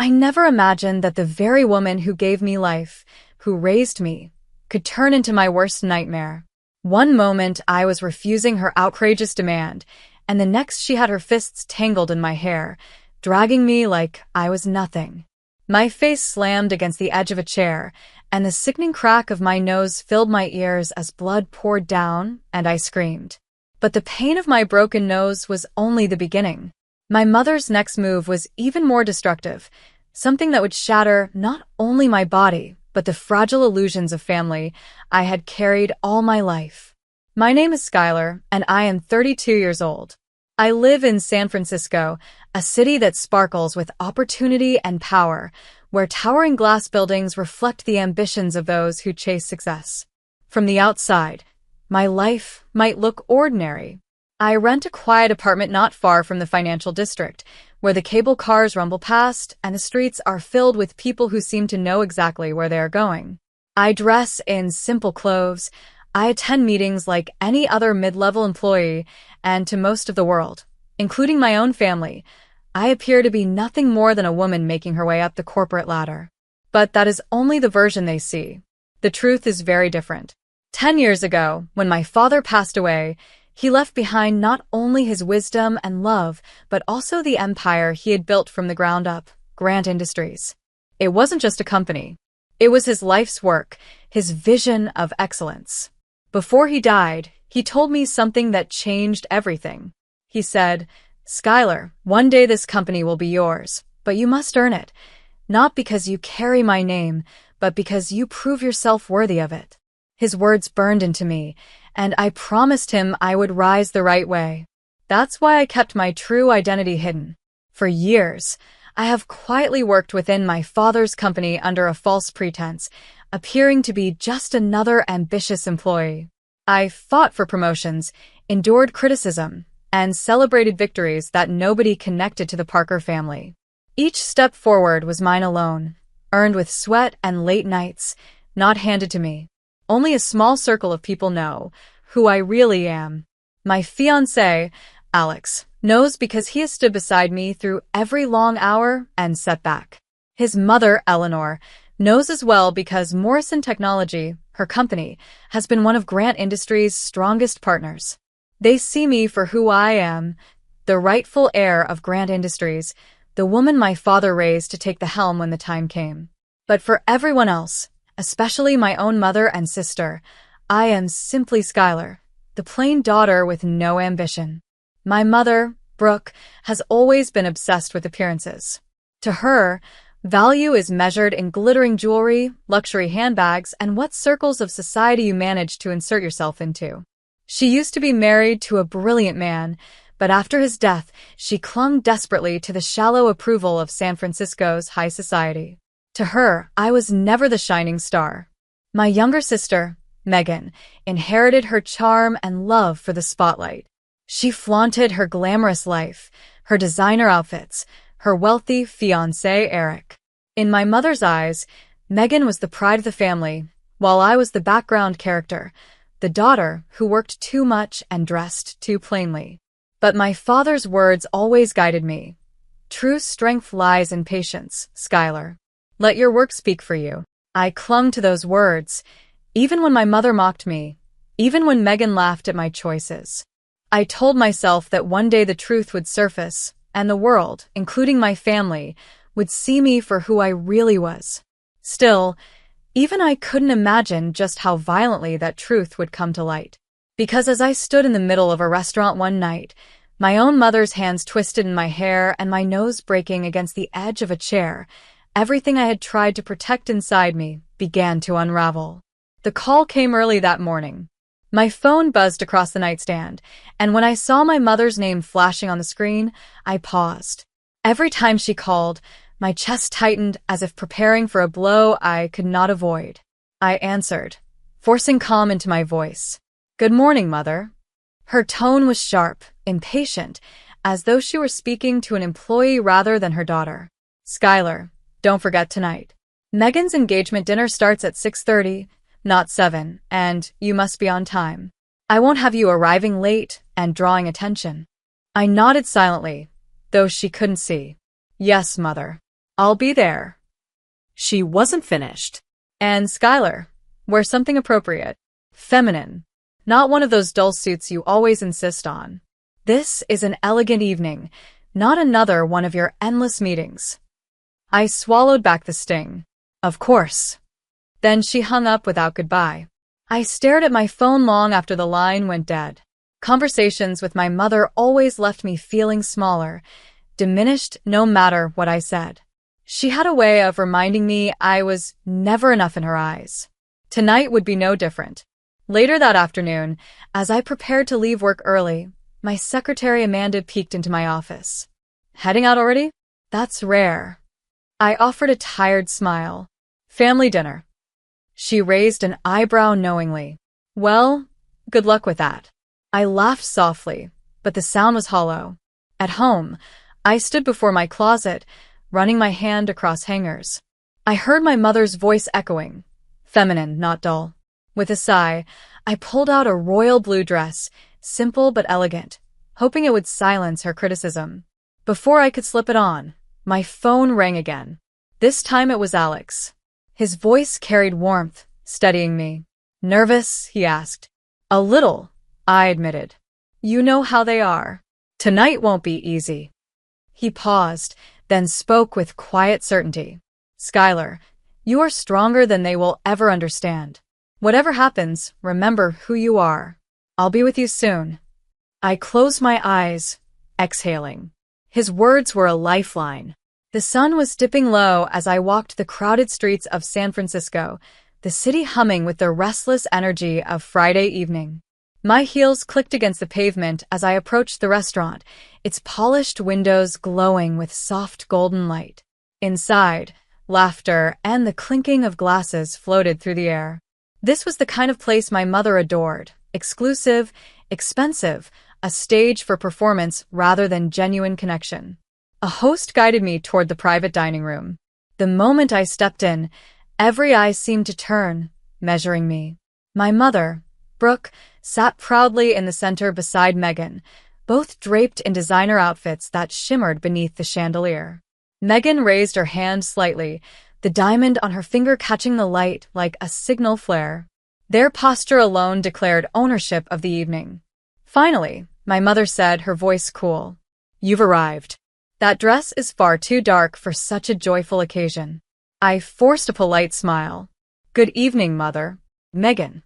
I never imagined that the very woman who gave me life, who raised me, could turn into my worst nightmare. One moment I was refusing her outrageous demand, and the next she had her fists tangled in my hair, dragging me like I was nothing. My face slammed against the edge of a chair, and the sickening crack of my nose filled my ears as blood poured down, and I screamed. But the pain of my broken nose was only the beginning. My mother's next move was even more destructive, something that would shatter not only my body, but the fragile illusions of family I had carried all my life. My name is Skylar, and I am 32 years old. I live in San Francisco, a city that sparkles with opportunity and power, where towering glass buildings reflect the ambitions of those who chase success. From the outside, my life might look ordinary. I rent a quiet apartment not far from the financial district, where the cable cars rumble past and the streets are filled with people who seem to know exactly where they are going. I dress in simple clothes. I attend meetings like any other mid-level employee, and to most of the world, including my own family, I appear to be nothing more than a woman making her way up the corporate ladder. But that is only the version they see. The truth is very different. 10 years ago, when my father passed away, he left behind not only his wisdom and love, but also the empire he had built from the ground up, Grant Industries. It wasn't just a company. It was his life's work, his vision of excellence. Before he died, he told me something that changed everything. He said, "Skylar, one day this company will be yours, but you must earn it. Not because you carry my name, but because you prove yourself worthy of it." His words burned into me, and I promised him I would rise the right way. That's why I kept my true identity hidden. For years, I have quietly worked within my father's company under a false pretense, appearing to be just another ambitious employee. I fought for promotions, endured criticism, and celebrated victories that nobody connected to the Parker family. Each step forward was mine alone, earned with sweat and late nights, not handed to me. Only a small circle of people know who I really am. My fiancé, Alex, knows because he has stood beside me through every long hour and setback. His mother, Eleanor, knows as well because Morrison Technology, her company, has been one of Grant Industries' strongest partners. They see me for who I am, the rightful heir of Grant Industries, the woman my father raised to take the helm when the time came. But for everyone else, especially my own mother and sister, I am simply Skylar, the plain daughter with no ambition. My mother, Brooke, has always been obsessed with appearances. To her, value is measured in glittering jewelry, luxury handbags, and what circles of society you manage to insert yourself into. She used to be married to a brilliant man, but after his death, she clung desperately to the shallow approval of San Francisco's high society. To her, I was never the shining star. My younger sister, Megan, inherited her charm and love for the spotlight. She flaunted her glamorous life, her designer outfits, her wealthy fiancé, Eric. In my mother's eyes, Megan was the pride of the family, while I was the background character, the daughter who worked too much and dressed too plainly. But my father's words always guided me. True strength lies in patience, Skylar. Let your work speak for you. I clung to those words, even when my mother mocked me, even when Megan laughed at my choices. I told myself that one day the truth would surface, and the world, including my family, would see me for who I really was. Still, even I couldn't imagine just how violently that truth would come to light. Because as I stood in the middle of a restaurant one night, my own mother's hands twisted in my hair and my nose breaking against the edge of a chair, everything I had tried to protect inside me began to unravel. The call came early that morning. My phone buzzed across the nightstand, and when I saw my mother's name flashing on the screen, I paused. Every time she called, my chest tightened as if preparing for a blow I could not avoid. I answered, forcing calm into my voice. "Good morning, Mother." Her tone was sharp, impatient, as though she were speaking to an employee rather than her daughter. "Skylar, don't forget tonight. Megan's engagement dinner starts at 6:30, not 7, and you must be on time. I won't have you arriving late and drawing attention." I nodded silently, though she couldn't see. "Yes, Mother. I'll be there. She wasn't finished. And Skylar, wear something appropriate. Feminine. Not one of those dull suits you always insist on. This is an elegant evening, not another one of your endless meetings. I swallowed back the sting. Of course. Then she hung up without goodbye. I stared at my phone long after the line went dead. Conversations with my mother always left me feeling smaller, diminished no matter what I said. She had a way of reminding me I was never enough in her eyes. Tonight would be no different. Later that afternoon, as I prepared to leave work early, my secretary Amanda peeked into my office. Heading out already? That's rare. I offered a tired smile. Family dinner. She raised an eyebrow knowingly. Well, good luck with that. I laughed softly, but the sound was hollow. At home, I stood before my closet, running my hand across hangers. I heard my mother's voice echoing. Feminine, not dull. With a sigh, I pulled out a royal blue dress, simple but elegant, hoping it would silence her criticism. Before I could slip it on, my phone rang again. This time it was Alex. His voice carried warmth, steadying me. Nervous? He asked. A little, I admitted. You know how they are. Tonight won't be easy. He paused, then spoke with quiet certainty. Skylar, you are stronger than they will ever understand. Whatever happens, remember who you are. I'll be with you soon. I closed my eyes, exhaling. His words were a lifeline. The sun was dipping low as I walked the crowded streets of San Francisco, the city humming with the restless energy of Friday evening. My heels clicked against the pavement as I approached the restaurant, its polished windows glowing with soft golden light. Inside, laughter and the clinking of glasses floated through the air. This was the kind of place my mother adored. Exclusive, expensive, a stage for performance rather than genuine connection. A host guided me toward the private dining room. The moment I stepped in, every eye seemed to turn, measuring me. My mother, Brooke, sat proudly in the center beside Megan, both draped in designer outfits that shimmered beneath the chandelier. Megan raised her hand slightly, the diamond on her finger catching the light like a signal flare. Their posture alone declared ownership of the evening. Finally, my mother said, her voice cool. You've arrived. That dress is far too dark for such a joyful occasion. I forced a polite smile. Good evening, Mother. Megan.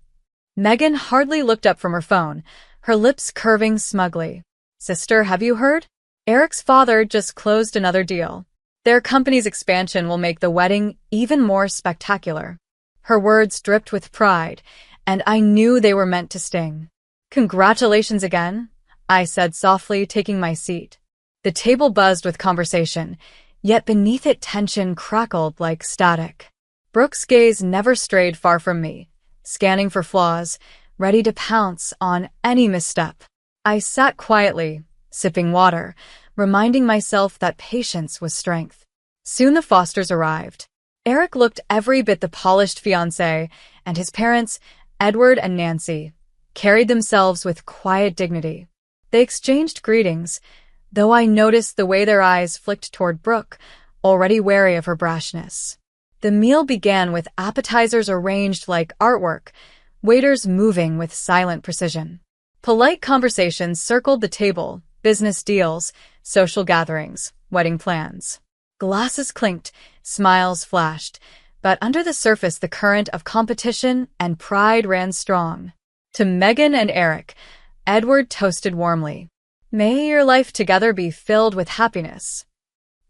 Megan hardly looked up from her phone, her lips curving smugly. Sister, have you heard? Eric's father just closed another deal. Their company's expansion will make the wedding even more spectacular. Her words dripped with pride, and I knew they were meant to sting. Congratulations again, I said softly, taking my seat. The table buzzed with conversation, yet beneath it tension crackled like static. Brooke's gaze never strayed far from me, scanning for flaws, ready to pounce on any misstep. I sat quietly, sipping water, reminding myself that patience was strength. Soon the Fosters arrived. Eric looked every bit the polished fiancé, and his parents, Edward and Nancy, carried themselves with quiet dignity. They exchanged greetings, though I noticed the way their eyes flicked toward Brooke, already wary of her brashness. The meal began with appetizers arranged like artwork, waiters moving with silent precision. Polite conversations circled the table, business deals, social gatherings, wedding plans. Glasses clinked, smiles flashed, but under the surface the current of competition and pride ran strong. To Megan and Eric, Edward toasted warmly. May your life together be filled with happiness.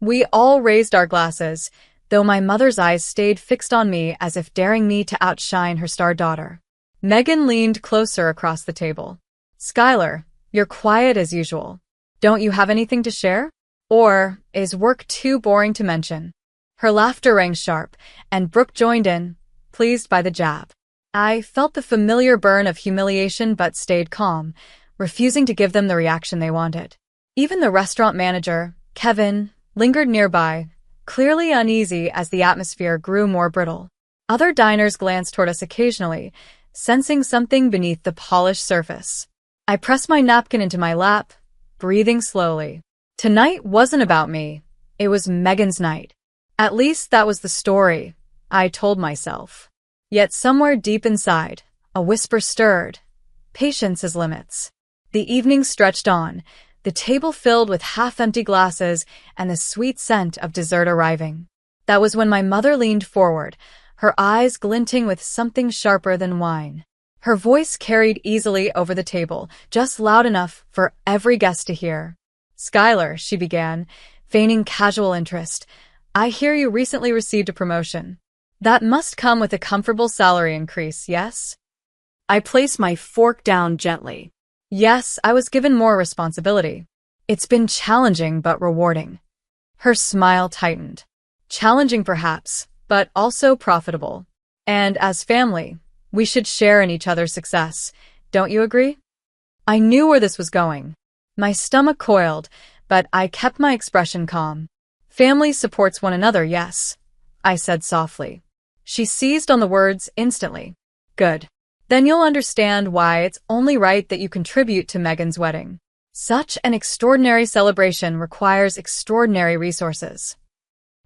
We all raised our glasses, though my mother's eyes stayed fixed on me as if daring me to outshine her star daughter. Megan leaned closer across the table. Skylar, you're quiet as usual. Don't you have anything to share? Or is work too boring to mention? Her laughter rang sharp, and Brooke joined in, pleased by the jab. I felt the familiar burn of humiliation but stayed calm, refusing to give them the reaction they wanted. Even the restaurant manager, Kevin, lingered nearby, clearly uneasy as the atmosphere grew more brittle. Other diners glanced toward us occasionally, sensing something beneath the polished surface. I pressed my napkin into my lap, breathing slowly. Tonight wasn't about me. It was Megan's night. At least that was the story, I told myself. Yet somewhere deep inside, a whisper stirred. Patience has limits. The evening stretched on, the table filled with half-empty glasses and the sweet scent of dessert arriving. That was when my mother leaned forward, her eyes glinting with something sharper than wine. Her voice carried easily over the table, just loud enough for every guest to hear. "Skylar," she began, feigning casual interest, "I hear you recently received a promotion. That must come with a comfortable salary increase, yes?" I placed my fork down gently. Yes, I was given more responsibility. It's been challenging but rewarding. Her smile tightened. Challenging perhaps, but also profitable. And as family, we should share in each other's success. Don't you agree? I knew where this was going. My stomach coiled, but I kept my expression calm. Family supports one another, yes, I said softly. She seized on the words instantly. Good. Then you'll understand why it's only right that you contribute to Megan's wedding. Such an extraordinary celebration requires extraordinary resources.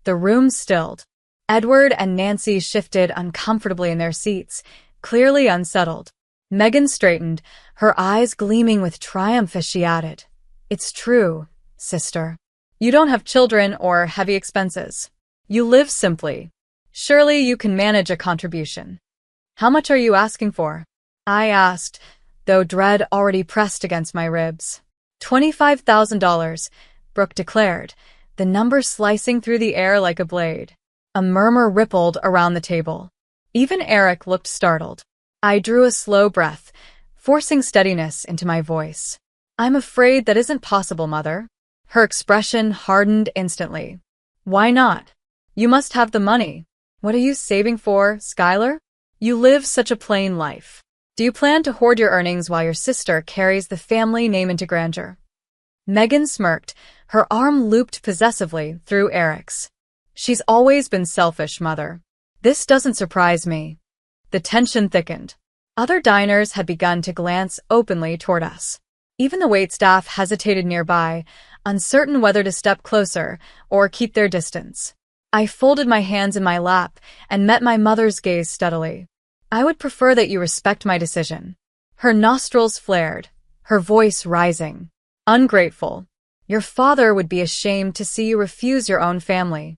The room stilled. Edward and Nancy shifted uncomfortably in their seats, clearly unsettled. Megan straightened, her eyes gleaming with triumph as she added, "It's true, sister. You don't have children or heavy expenses. You live simply. Surely you can manage a contribution." "How much are you asking for?" I asked, though dread already pressed against my ribs. $25,000, Brooke declared, the number slicing through the air like a blade. A murmur rippled around the table. Even Eric looked startled. I drew a slow breath, forcing steadiness into my voice. "I'm afraid that isn't possible, Mother." Her expression hardened instantly. "Why not? You must have the money. What are you saving for, Skylar? You live such a plain life. Do you plan to hoard your earnings while your sister carries the family name into grandeur?" Megan smirked, her arm looped possessively through Eric's. "She's always been selfish, Mother. This doesn't surprise me." The tension thickened. Other diners had begun to glance openly toward us. Even the waitstaff hesitated nearby, uncertain whether to step closer or keep their distance. I folded my hands in my lap and met my mother's gaze steadily. "I would prefer that you respect my decision." Her nostrils flared, her voice rising. "Ungrateful. Your father would be ashamed to see you refuse your own family."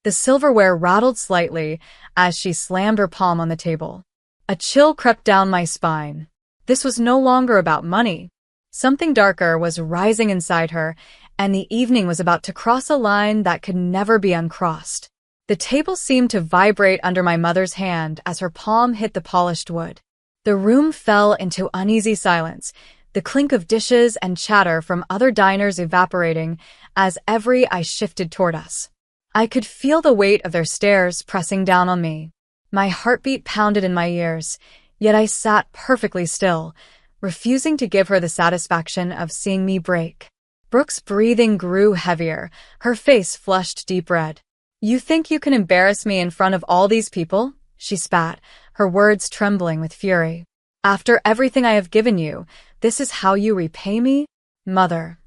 The silverware rattled slightly as she slammed her palm on the table. A chill crept down my spine. This was no longer about money. Something darker was rising inside her, and the evening was about to cross a line that could never be uncrossed. The table seemed to vibrate under my mother's hand as her palm hit the polished wood. The room fell into uneasy silence, the clink of dishes and chatter from other diners evaporating as every eye shifted toward us. I could feel the weight of their stares pressing down on me. My heartbeat pounded in my ears, yet I sat perfectly still, refusing to give her the satisfaction of seeing me break. Brooke's breathing grew heavier, her face flushed deep red. "You think you can embarrass me in front of all these people?" she spat, her words trembling with fury. "After everything I have given you, this is how you repay me?" "Mother,"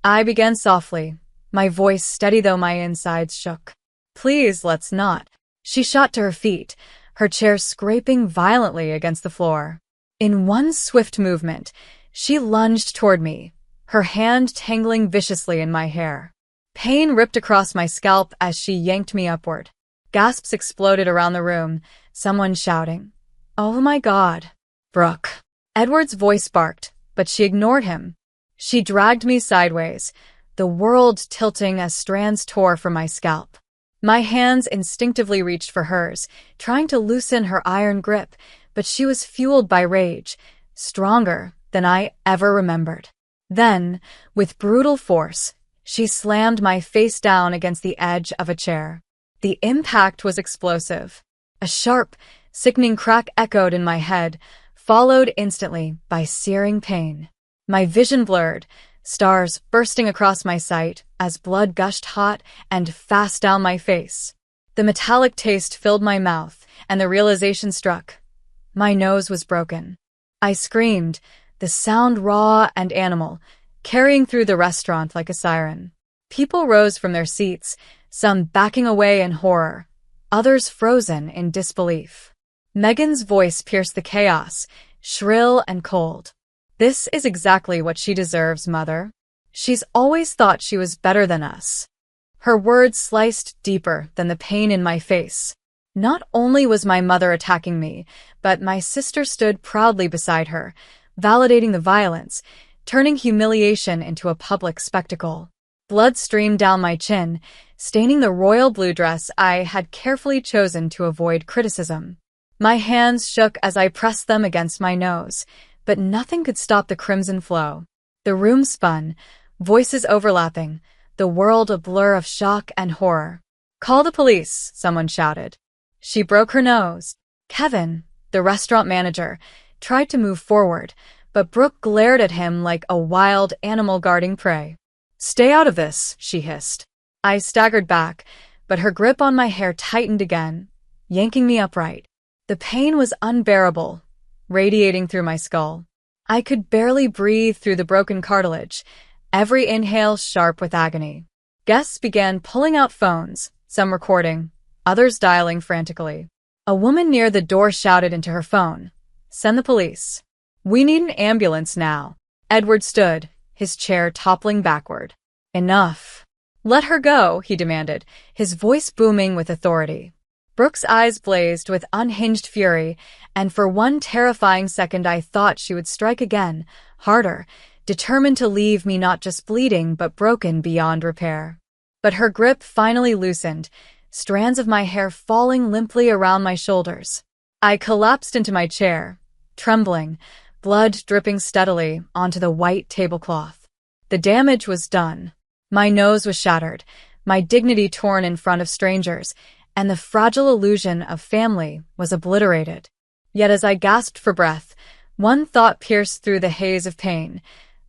I began softly, my voice steady though my insides shook. "Please, let's not." She shot to her feet, her chair scraping violently against the floor. In one swift movement, she lunged toward me, her hand tangling viciously in my hair. Pain ripped across my scalp as she yanked me upward. Gasps exploded around the room, someone shouting, "Oh my God, Brooke." Edward's voice barked, but she ignored him. She dragged me sideways, the world tilting as strands tore from my scalp. My hands instinctively reached for hers, trying to loosen her iron grip, but she was fueled by rage, stronger than I ever remembered. Then, with brutal force, she slammed my face down against the edge of a chair. The impact was explosive. A sharp, sickening crack echoed in my head, followed instantly by searing pain. My vision blurred, stars bursting across my sight as blood gushed hot and fast down my face. The metallic taste filled my mouth, and the realization struck. My nose was broken. I screamed, the sound raw and animal, carrying through the restaurant like a siren. People rose from their seats, some backing away in horror, others frozen in disbelief. Megan's voice pierced the chaos, shrill and cold. "This is exactly what she deserves, Mother. She's always thought she was better than us." Her words sliced deeper than the pain in my face. Not only was my mother attacking me, but my sister stood proudly beside her, validating the violence, turning humiliation into a public spectacle. Blood streamed down my chin, staining the royal blue dress I had carefully chosen to avoid criticism. My hands shook as I pressed them against my nose, but nothing could stop the crimson flow. The room spun, voices overlapping, the world a blur of shock and horror. "Call the police," someone shouted. She broke her nose. Kevin, the restaurant manager, tried to move forward, but Brooke glared at him like a wild animal guarding prey. "Stay out of this," she hissed. I staggered back, but her grip on my hair tightened again, yanking me upright. The pain was unbearable, radiating through my skull. I could barely breathe through the broken cartilage, every inhale sharp with agony. Guests began pulling out phones, some recording, others dialing frantically. A woman near the door shouted into her phone, "Send the police. We need an ambulance now." Edward stood, his chair toppling backward. "Enough. Let her go," he demanded, his voice booming with authority. Brooke's eyes blazed with unhinged fury, and for one terrifying second I thought she would strike again, harder, determined to leave me not just bleeding but broken beyond repair. But her grip finally loosened, strands of my hair falling limply around my shoulders. I collapsed into my chair, trembling, blood dripping steadily onto the white tablecloth. The damage was done. My nose was shattered, my dignity torn in front of strangers, and the fragile illusion of family was obliterated. Yet as I gasped for breath, one thought pierced through the haze of pain.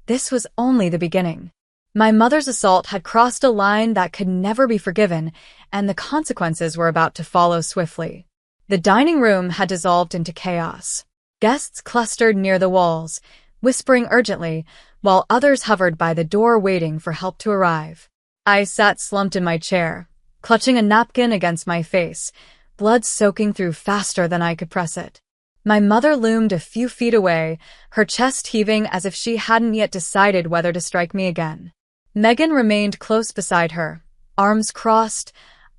This was only the beginning. My mother's assault had crossed a line that could never be forgiven, and the consequences were about to follow swiftly. The dining room had dissolved into chaos. Guests clustered near the walls, whispering urgently, while others hovered by the door waiting for help to arrive. I sat slumped in my chair, clutching a napkin against my face, blood soaking through faster than I could press it. My mother loomed a few feet away, her chest heaving as if she hadn't yet decided whether to strike me again. Megan remained close beside her, arms crossed,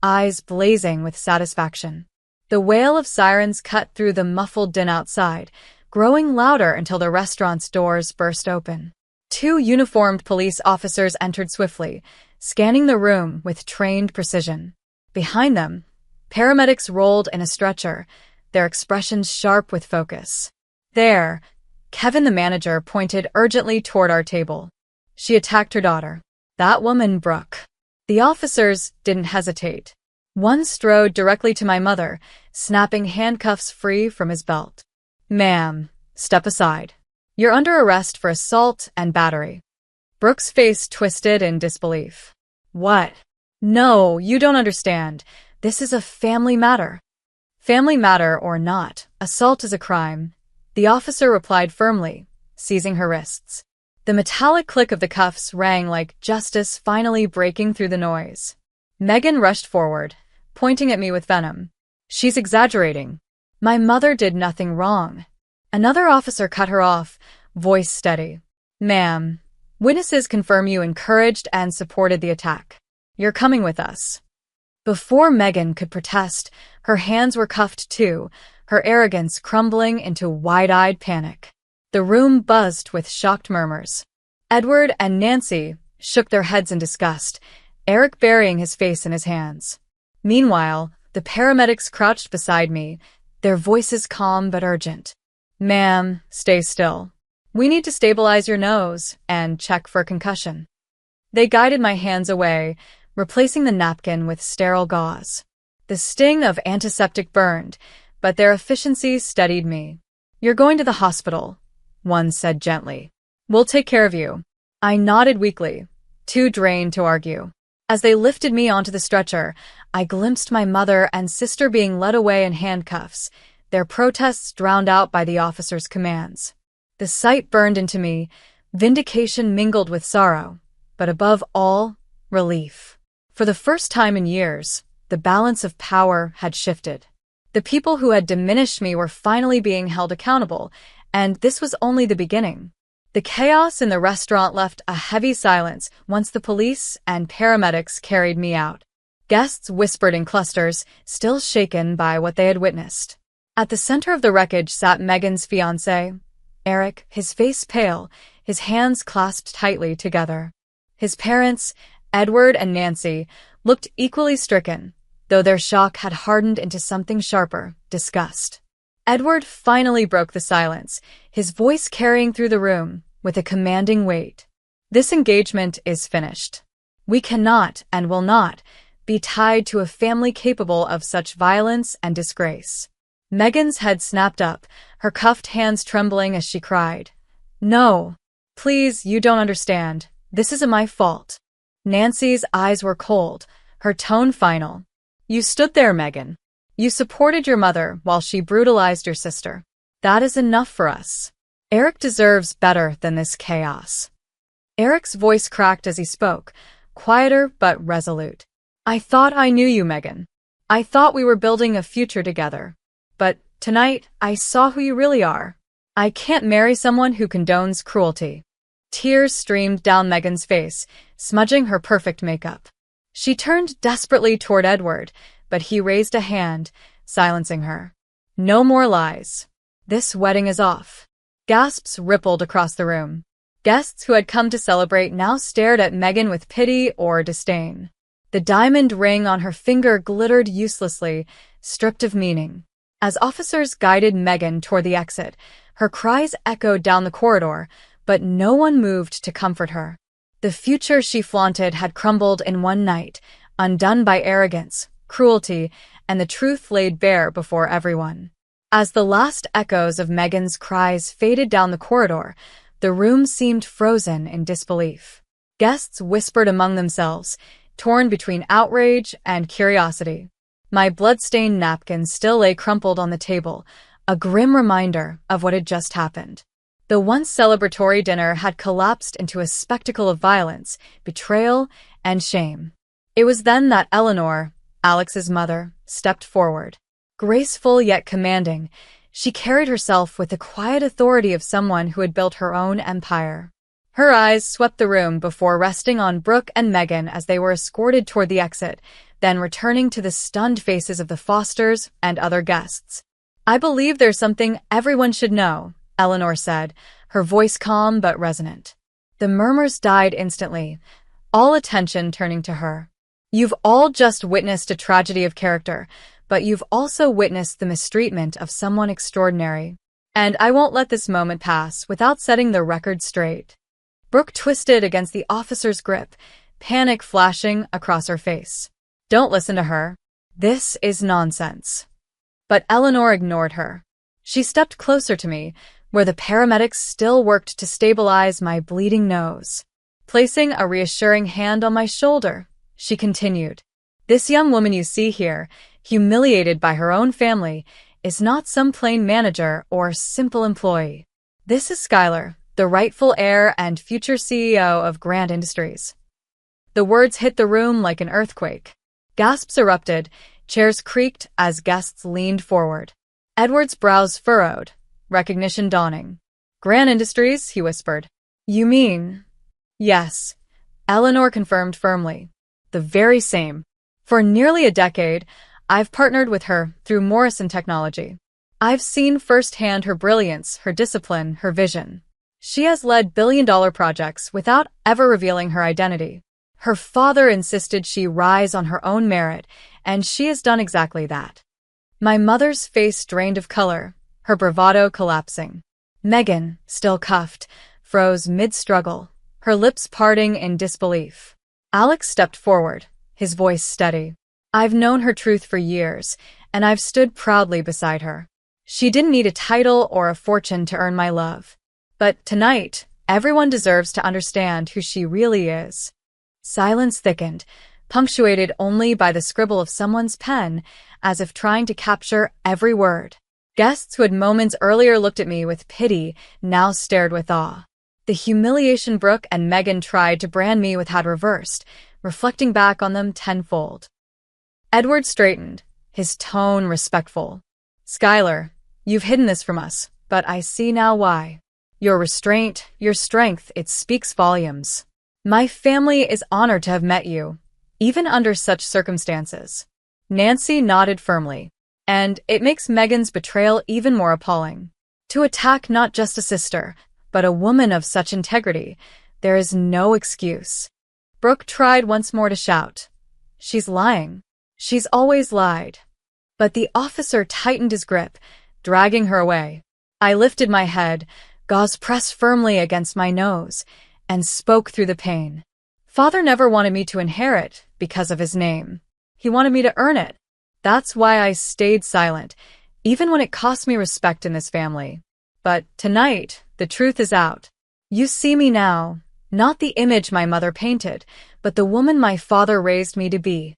eyes blazing with satisfaction. The wail of sirens cut through the muffled din outside, growing louder until the restaurant's doors burst open. 2 uniformed police officers entered swiftly, scanning the room with trained precision. Behind them, paramedics rolled in a stretcher, their expressions sharp with focus. "There," Kevin the manager pointed urgently toward our table. "She attacked her daughter. That woman, Brooke." The officers didn't hesitate. One strode directly to my mother, snapping handcuffs free from his belt. "Ma'am, step aside. You're under arrest for assault and battery." Brooke's face twisted in disbelief. "What? No, you don't understand. This is a family matter." "Family matter or not, assault is a crime," the officer replied firmly, seizing her wrists. The metallic click of the cuffs rang like justice finally breaking through the noise. Megan rushed forward, pointing at me with venom. "She's exaggerating. My mother did nothing wrong." Another officer cut her off, voice steady. "Ma'am, witnesses confirm you encouraged and supported the attack. You're coming with us." Before Megan could protest, her hands were cuffed too, her arrogance crumbling into wide-eyed panic. The room buzzed with shocked murmurs. Edward and Nancy shook their heads in disgust, Eric burying his face in his hands. Meanwhile, the paramedics crouched beside me, their voices calm but urgent. "Ma'am, stay still. We need to stabilize your nose and check for concussion." They guided my hands away, replacing the napkin with sterile gauze. The sting of antiseptic burned, but their efficiency steadied me. "You're going to the hospital," one said gently. "We'll take care of you." I nodded weakly, too drained to argue. As they lifted me onto the stretcher, I glimpsed my mother and sister being led away in handcuffs, their protests drowned out by the officer's commands. The sight burned into me, vindication mingled with sorrow, but above all, relief. For For the first time in years, the balance of power had shifted. The people who had diminished me were finally being held accountable, and this was only the beginning. The chaos in the restaurant left a heavy silence once the police and paramedics carried me out. Guests whispered in clusters, still shaken by what they had witnessed. At the center of the wreckage sat Megan's fiancé, Eric, his face pale, his hands clasped tightly together. His parents, Edward and Nancy, looked equally stricken, though their shock had hardened into something sharper, disgust. Edward finally broke the silence, his voice carrying through the room with a commanding weight. This engagement is finished. We cannot and will not be tied to a family capable of such violence and disgrace. Megan's head snapped up, her cuffed hands trembling as she cried, "No. Please, you don't understand. This isn't my fault." Nancy's eyes were cold, her tone final. "You stood there, Megan. You supported your mother while she brutalized your sister. That is enough for us. Eric deserves better than this chaos." Eric's voice cracked as he spoke, quieter but resolute. "I thought I knew you, Megan. I thought we were building a future together. But tonight, I saw who you really are. I can't marry someone who condones cruelty." Tears streamed down Megan's face, smudging her perfect makeup. She turned desperately toward Edward, but he raised a hand, silencing her. "No more lies. This wedding is off." Gasps rippled across the room. Guests who had come to celebrate now stared at Megan with pity or disdain. The diamond ring on her finger glittered uselessly, stripped of meaning. As officers guided Megan toward the exit, her cries echoed down the corridor, but no one moved to comfort her. The future she flaunted had crumbled in one night, undone by arrogance, cruelty, and the truth laid bare before everyone. As the last echoes of Megan's cries faded down the corridor, the room seemed frozen in disbelief. Guests whispered among themselves, torn between outrage and curiosity. My blood-stained napkin still lay crumpled on the table, a grim reminder of what had just happened. The once celebratory dinner had collapsed into a spectacle of violence, betrayal, and shame. It was then that Eleanor, Alex's mother, stepped forward. Graceful yet commanding, she carried herself with the quiet authority of someone who had built her own empire. Her eyes swept the room before resting on Brooke and Megan as they were escorted toward the exit, then returning to the stunned faces of the Fosters and other guests. "I believe there's something everyone should know," Eleanor said, her voice calm but resonant. The murmurs died instantly, all attention turning to her. "You've all just witnessed a tragedy of character, but you've also witnessed the mistreatment of someone extraordinary. And I won't let this moment pass without setting the record straight." Brooke twisted against the officer's grip, panic flashing across her face. "Don't listen to her. This is nonsense." But Eleanor ignored her. She stepped closer to me, where the paramedics still worked to stabilize my bleeding nose. Placing a reassuring hand on my shoulder, she continued, "This young woman you see here, humiliated by her own family, is not some plain manager or simple employee. This is Skylar, the rightful heir and future CEO of Grand Industries." The words hit the room like an earthquake. Gasps erupted, chairs creaked as guests leaned forward. Edward's brows furrowed, recognition dawning. "Grand Industries," he whispered. "You mean—" "Yes," Eleanor confirmed firmly. "The very same. For nearly a decade, I've partnered with her through Morrison Technology. I've seen firsthand her brilliance, her discipline, her vision. She has led billion-dollar projects without ever revealing her identity. Her father insisted she rise on her own merit, and she has done exactly that." My mother's face drained of color, her bravado collapsing. Megan, still cuffed, froze mid-struggle, her lips parting in disbelief. Alex stepped forward, his voice steady. "I've known her truth for years, and I've stood proudly beside her. She didn't need a title or a fortune to earn my love. But tonight, everyone deserves to understand who she really is." Silence thickened, punctuated only by the scribble of someone's pen, as if trying to capture every word. Guests who had moments earlier looked at me with pity now stared with awe. The humiliation Brooke and Megan tried to brand me with had reversed, reflecting back on them tenfold. Edward straightened, his tone respectful. "Skylar, you've hidden this from us, but I see now why. Your restraint, your strength, it speaks volumes. My family is honored to have met you, even under such circumstances." Nancy nodded firmly. "And it makes Megan's betrayal even more appalling. To attack not just a sister, but a woman of such integrity, there is no excuse." Brooke tried once more to shout. "She's lying. She's always lied." But the officer tightened his grip, dragging her away. I lifted my head, gauze pressed firmly against my nose, and spoke through the pain. Father never wanted me to inherit because of his name. He wanted me to earn it. That's why I stayed silent, even when it cost me respect in this family. But tonight, the truth is out. You see me now, not the image my mother painted, but the woman my father raised me to be.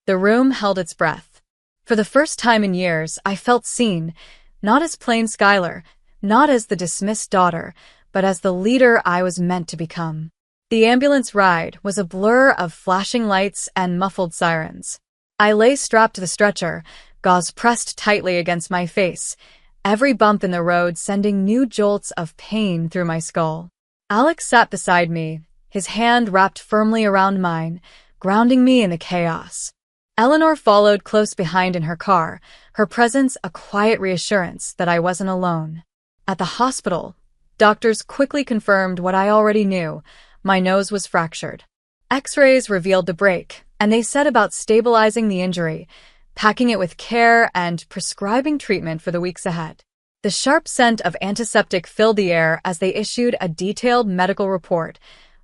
The room held its breath. For the first time in years, I felt seen, not as plain Skylar, not as the dismissed daughter, but as the leader I was meant to become. The ambulance ride was a blur of flashing lights and muffled sirens. I lay strapped to the stretcher, gauze pressed tightly against my face, every bump in the road sending new jolts of pain through my skull. Alex sat beside me, his hand wrapped firmly around mine, grounding me in the chaos. Eleanor followed close behind in her car, her presence a quiet reassurance that I wasn't alone. At the hospital, doctors quickly confirmed what I already knew. My nose was fractured. X-rays revealed the break, and they set about stabilizing the injury, packing it with care and prescribing treatment for the weeks ahead. The sharp scent of antiseptic filled the air as they issued a detailed medical report,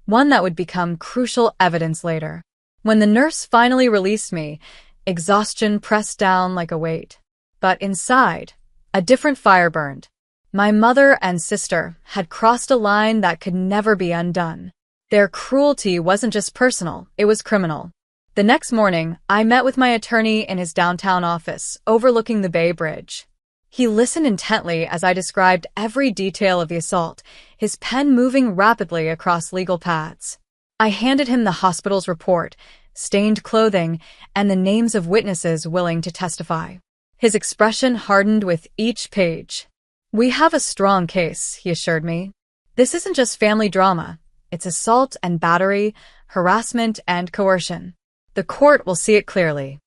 one that would become crucial evidence later. When the nurse finally released me, exhaustion pressed down like a weight. But inside, a different fire burned. My mother and sister had crossed a line that could never be undone. Their cruelty wasn't just personal, it was criminal. The next morning, I met with my attorney in his downtown office, overlooking the Bay Bridge. He listened intently as I described every detail of the assault, his pen moving rapidly across legal paths. I handed him the hospital's report, stained clothing, and the names of witnesses willing to testify. His expression hardened with each page. "We have a strong case," he assured me. "This isn't just family drama. It's assault and battery, harassment and coercion. The court will see it clearly."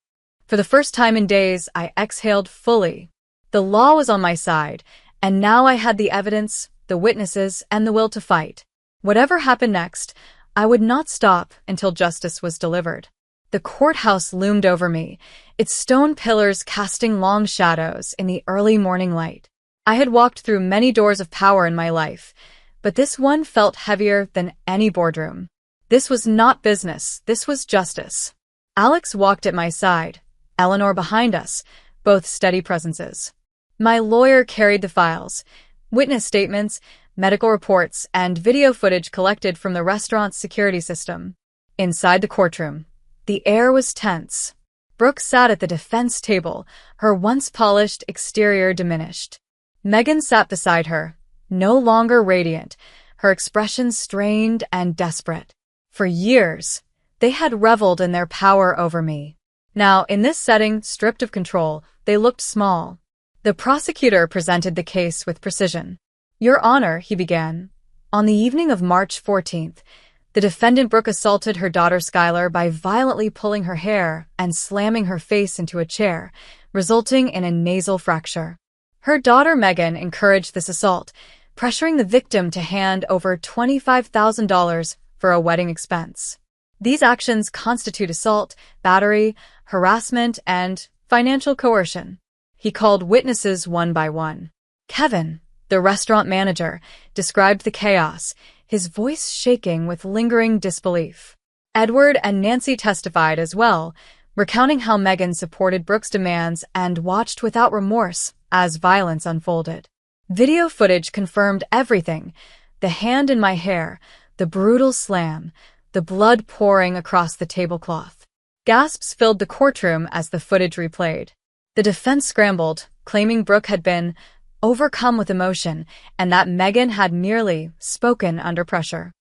For the first time in days, I exhaled fully. The law was on my side, and now I had the evidence, the witnesses, and the will to fight. Whatever happened next, I would not stop until justice was delivered. The courthouse loomed over me, its stone pillars casting long shadows in the early morning light. I had walked through many doors of power in my life, but this one felt heavier than any boardroom. This was not business, this was justice. Alex walked at my side, Eleanor behind us, both steady presences. My lawyer carried the files, witness statements, medical reports, and video footage collected from the restaurant's security system. Inside the courtroom, the air was tense. Brooke sat at the defense table, her once polished exterior diminished. Megan sat beside her, no longer radiant, her expression strained and desperate. For years, they had reveled in their power over me. Now, in this setting, stripped of control, they looked small. The prosecutor presented the case with precision. "Your Honor," he began, "on the evening of March 14th, the defendant Brooke assaulted her daughter Skylar by violently pulling her hair and slamming her face into a chair, resulting in a nasal fracture. Her daughter Megan encouraged this assault, pressuring the victim to hand over $25,000 for a wedding expense. These actions constitute assault, battery, harassment, and financial coercion." He called witnesses one by one. Kevin, the restaurant manager, described the chaos, his voice shaking with lingering disbelief. Edward and Nancy testified as well, recounting how Megan supported Brooke's demands and watched without remorse as violence unfolded. Video footage confirmed everything: the hand in my hair, the brutal slam, the blood pouring across the tablecloth. Gasps filled the courtroom as the footage replayed. The defense scrambled, claiming Brooke had been overcome with emotion and that Megan had merely spoken under pressure.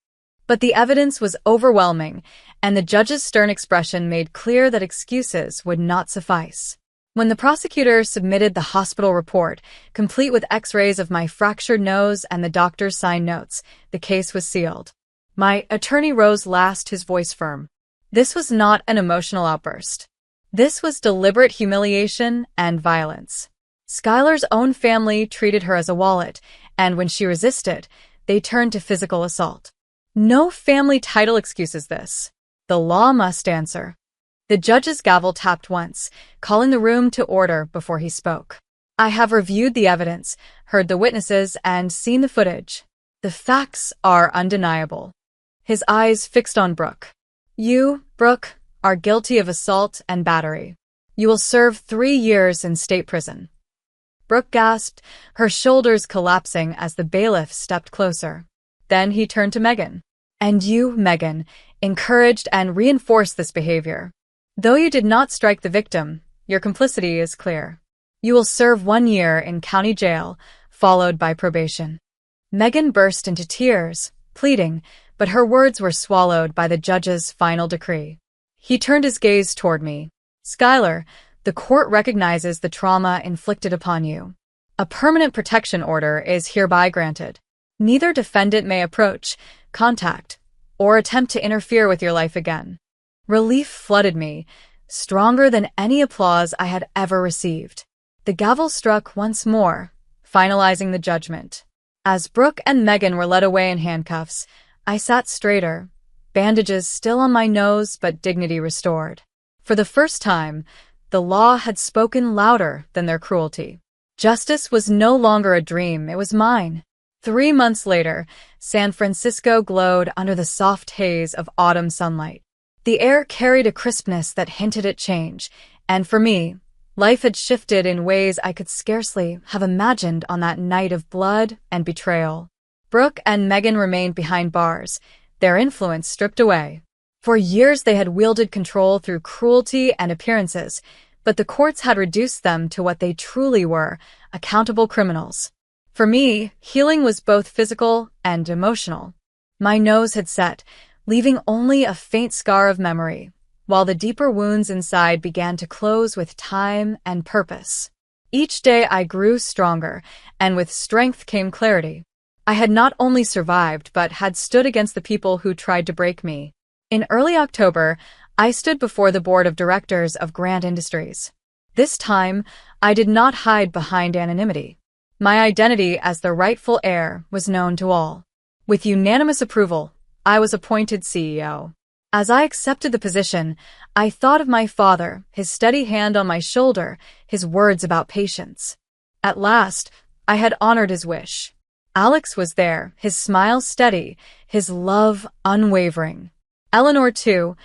But the evidence was overwhelming, and the judge's stern expression made clear that excuses would not suffice. When the prosecutor submitted the hospital report, complete with x-rays of my fractured nose and the doctor's signed notes, the case was sealed. My attorney rose last, his voice firm. This was not an emotional outburst. This was deliberate humiliation and violence. Skylar's own family treated her as a wallet, and when she resisted, they turned to physical assault. No family title excuses this. The law must answer. The judge's gavel tapped once, calling the room to order before he spoke. I have reviewed the evidence, heard the witnesses, and seen the footage. The facts are undeniable. His eyes fixed on Brooke. You, Brooke, are guilty of assault and battery. You will serve 3 years in state prison. Brooke gasped, her shoulders collapsing as the bailiff stepped closer. Then he turned to Megan. And you, Megan, encouraged and reinforced this behavior. Though you did not strike the victim, your complicity is clear. You will serve 1 year in county jail, followed by probation. Megan burst into tears, pleading, but her words were swallowed by the judge's final decree. He turned his gaze toward me. Skylar, the court recognizes the trauma inflicted upon you. A permanent protection order is hereby granted. Neither defendant may approach, contact, or attempt to interfere with your life again. Relief flooded me, stronger than any applause I had ever received. The gavel struck once more, finalizing the judgment. As Brooke and Megan were led away in handcuffs, I sat straighter, bandages still on my nose but dignity restored. For the first time, the law had spoken louder than their cruelty. Justice was no longer a dream, it was mine. 3 months later, San Francisco glowed under the soft haze of autumn sunlight. The air carried a crispness that hinted at change, and for me, life had shifted in ways I could scarcely have imagined on that night of blood and betrayal. Brooke and Megan remained behind bars, their influence stripped away. For years they had wielded control through cruelty and appearances, but the courts had reduced them to what they truly were, accountable criminals. For me, healing was both physical and emotional. My nose had set, leaving only a faint scar of memory, while the deeper wounds inside began to close with time and purpose. Each day I grew stronger, and with strength came clarity. I had not only survived, but had stood against the people who tried to break me. In early October, I stood before the board of directors of Grant Industries. This time, I did not hide behind anonymity. My identity as the rightful heir was known to all. With unanimous approval, I was appointed CEO. As I accepted the position, I thought of my father, his steady hand on my shoulder, his words about patience. At last, I had honored his wish. Alex was there, his smile steady, his love unwavering. Eleanor, too,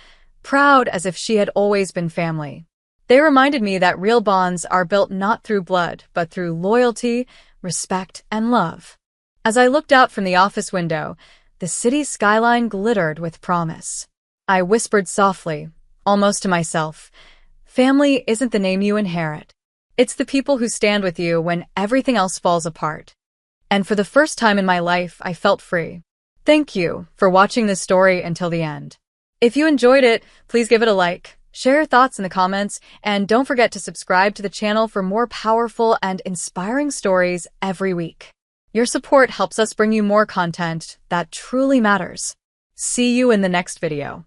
proud as if she had always been family. They reminded me that real bonds are built not through blood, but through loyalty, respect, and love. As I looked out from the office window, the city's skyline glittered with promise. I whispered softly, almost to myself, family isn't the name you inherit. It's the people who stand with you when everything else falls apart. And for the first time in my life, I felt free. Thank you for watching this story until the end. If you enjoyed it, please give it a like, share your thoughts in the comments, and don't forget to subscribe to the channel for more powerful and inspiring stories every week. Your support helps us bring you more content that truly matters. See you in the next video.